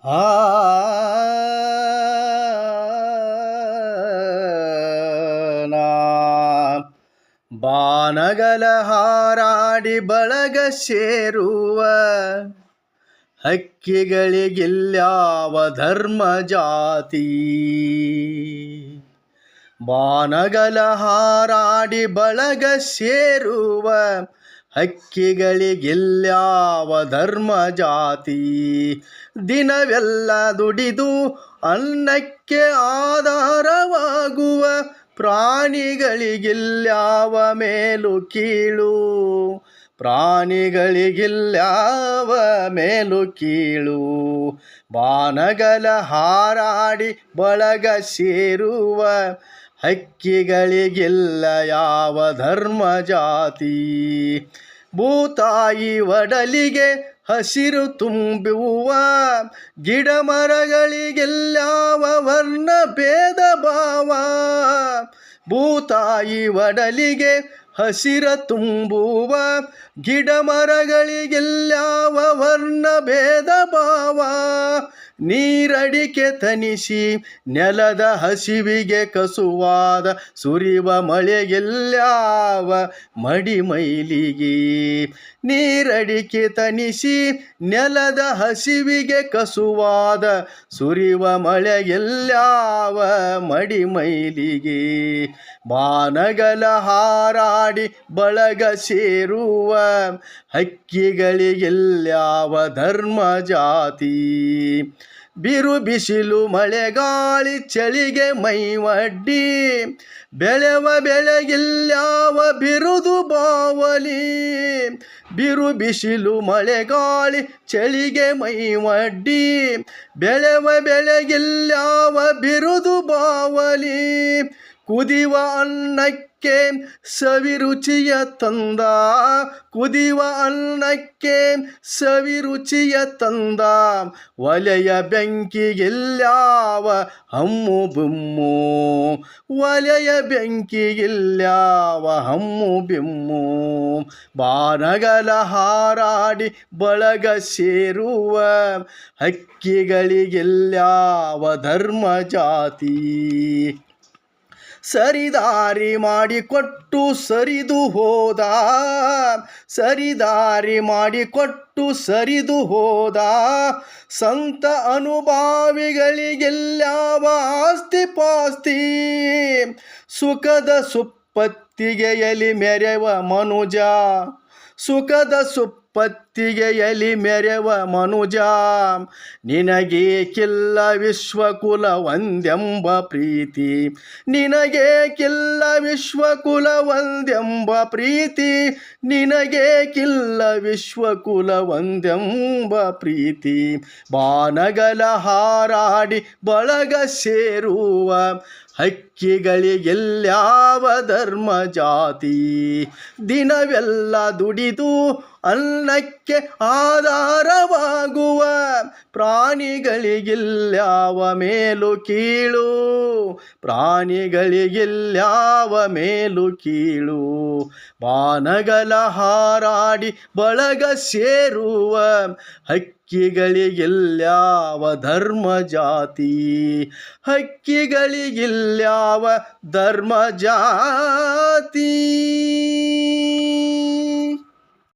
ಆ ನಾ ಬಾನಗಲ ಹಾರಾಡಿ ಬಳಗ ಸೇರುವ ಹಕ್ಕಿಗಳಿಗಿಲ್ಯಾವ ಧರ್ಮ ಜಾತಿ. ಬಾನಗಲ ಹಾರಾಡಿ ಬಳಗ ಸೇರುವ ಹಕ್ಕಿಗಳಿಗಿಲ್ಯಾವ ಧರ್ಮ ಜಾತಿ. ದಿನವೆಲ್ಲ ದುಡಿದು ಅನ್ನಕ್ಕೆ ಆಧಾರವಾಗುವ ಪ್ರಾಣಿಗಳಿಗಿಲ್ಯಾವ ಮೇಲು ಕೀಳು. ಪ್ರಾಣಿಗಳಿಗಿಲ್ಯಾವ ಮೇಲು ಕೀಳು. ಬಾನಗಲ ಹಾರಾಡಿ ಬಳಗ ಸೇರುವ ಹಕ್ಕಿಗಳಿಗಿಲ್ಲ ಯಾವ ಧರ್ಮ ಜಾತಿ. ಭೂತಾಯಿ ಒಡಲಿಗೆ ಹಸಿರು ತುಂಬುವ ಗಿಡ ಮರಗಳಿಗೆಲ್ಲಾವ ವರ್ಣ ಭೇದ ಭಾವ. ಭೂತಾಯಿ ಒಡಲಿಗೆ ಹಸಿರ ತುಂಬುವ ಗಿಡ ಮರಗಳಿಗೆಲ್ಲಾವ ವರ್ಣ ಭೇದ ಭಾವ. ನೀರಡಿಕೆ ತನಿಸಿ ನೆಲದ ಹಸಿವಿಗೆ ಕಸುವಾದ ಸುರಿವ ಮಳೆಗೆಲ್ಲಾವ ಮಡಿಮೈಲಿಗೆ. ನೀರಡಿಕೆ ತನಿಸಿ ನೆಲದ ಹಸಿವಿಗೆ ಕಸುವಾದ ಸುರಿವ ಮಳೆಗೆಲ್ಲಾವ ಮಡಿಮೈಲಿಗೆ. ಬಾನಗಲ ಹಾರಾಡಿ ಬಳಗ ಸೇರುವ ಹಕ್ಕಿಗಳಿಗೆಲ್ಯಾವ ಧರ್ಮ ಜಾತಿ. ಬಿರು ಬಿಸಿಲು ಮಳೆಗಾಳಿ ಚಳಿಗೆ ಮೈವಡ್ಡಿ ಬೆಳೆವ ಬೆಳೆಗಿಲ್ಯಾವ ಬಿರುದು ಬಾವಲಿ. ಬಿರು ಬಿಸಿಲು ಮಳೆಗಾಳಿ ಚಳಿಗೆ ಮೈವಡ್ಡಿ ಬೆಳೆವ ಬೆಳೆಗಿಲ್ಯಾವ ಬಿರುದು ಬಾವಲಿ. ಕುದಿವ ಅನ್ನಕ್ಕೆ ಸವಿರುಚಿಯ ತಂದ, ಕುದಿವ ಅನ್ನಕ್ಕೆ ಸವಿರುಚಿಯ ತಂದ. ಒಲೆಯ ಬೆಂಕಿಗಿಲ್ಯಾವ ಹಮ್ಮು ಬಿಮ್ಮು. ಒಲೆಯ ಬೆಂಕಿಗಿಲ್ಯಾವ ಹಮ್ಮು ಬಿಮ್ಮು. ಬಾನಗಲ ಹಾರಾಡಿ ಬಳಗ ಸೇರುವ ಹಕ್ಕಿಗಳಿಗೆಲ್ಯಾವ ಧರ್ಮ ಜಾತಿ. ಸರಿದಾರಿ ಮಾಡಿಕೊಟ್ಟು ಸರಿದು ಹೋದ, ಸರಿದಾರಿ ಮಾಡಿಕೊಟ್ಟು ಸರಿದು ಹೋದ ಸಂತ ಅನುಭಾವಿಗಳಿಗೆಲ್ಯಾವ ಆಸ್ತಿ ಪಾಸ್ತಿ. ಸುಖದ ಸುಪ್ಪತ್ತಿಗೆಯಲಿ ಮೆರೆವ ಮನುಜ, ಸುಖದ ಸುಪ್ಪತ್ತಿಗೆಯಲಿ ಮೆರೆವ ಮನುಜ. ನಿನಗೇಕಿಲ್ಲ ವಿಶ್ವಕುಲ ಒಂದೆಂಬ ಪ್ರೀತಿ. ನಿನಗೇಕಿಲ್ಲ ವಿಶ್ವಕುಲ ಒಂದೆಂಬ ಪ್ರೀತಿ. ನಿನಗೇಕಿಲ್ಲ ವಿಶ್ವಕುಲ ಒಂದೆಂಬ ಪ್ರೀತಿ. ಬಾನಗಲ ಹಾರಾಡಿ ಬಳಗ ಸೇರುವ ಹಕ್ಕಿಗಳಿಗೆಲ್ಯಾವ ಧರ್ಮ ಜಾತಿ. ದಿನವೆಲ್ಲ ದುಡಿದು ಅನ್ನಕ್ಕೆ ಆಧಾರವಾಗುವ ಪ್ರಾಣಿಗಳಿಗಿಲ್ಯಾವ ಮೇಲು ಕೀಳು. ಪ್ರಾಣಿಗಳಿಗಿಲ್ಯಾವ ಮೇಲು ಕೀಳು. ಬಾನಗಲ ಹಾರಾಡಿ ಬಳಗ ಸೇರುವ ಹಕ್ಕಿಗಳಿಗಿಲ್ಯಾವ ಧರ್ಮ ಜಾತಿ. ಹಕ್ಕಿಗಳಿಗಿಲ್ಯಾವ ಧರ್ಮ ಜಾತಿ.